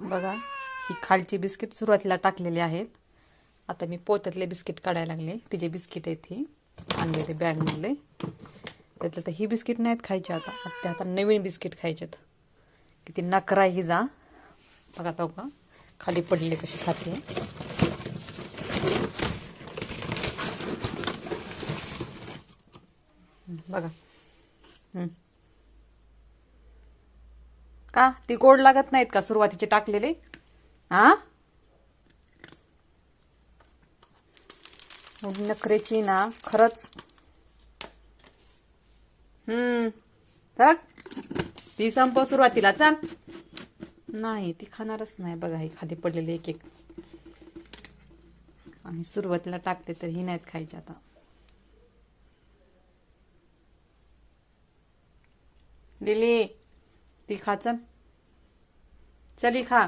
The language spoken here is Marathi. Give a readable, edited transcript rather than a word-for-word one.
बघा, ही खालची बिस्किट सुरुवातीला टाकलेली आहेत. आता मी पोत्यातले बिस्किट काढायला लागले. तिचे बिस्किट आहेत ही आणलेले बॅगमधले. त्यातलं तर ही बिस्किट नाहीत खायची. आता नवीन बिस्किट खायचेत. किती नखरा आहे हिचा. बघा तो का खाली पडले कशी खाते. बघा का ती गोड लागत नाहीत का सुरुवातीचे टाकलेले? हा, नखरेची ना खरंच. चल ती संपव सुरुवातीला. चल, नाही ती खाणारच नाही. बघा हे खाली पडलेले एक एक आणि सुरुवातीला टाकते तर ही नाहीत खायची. आता लिली ती खा. चल चली खा.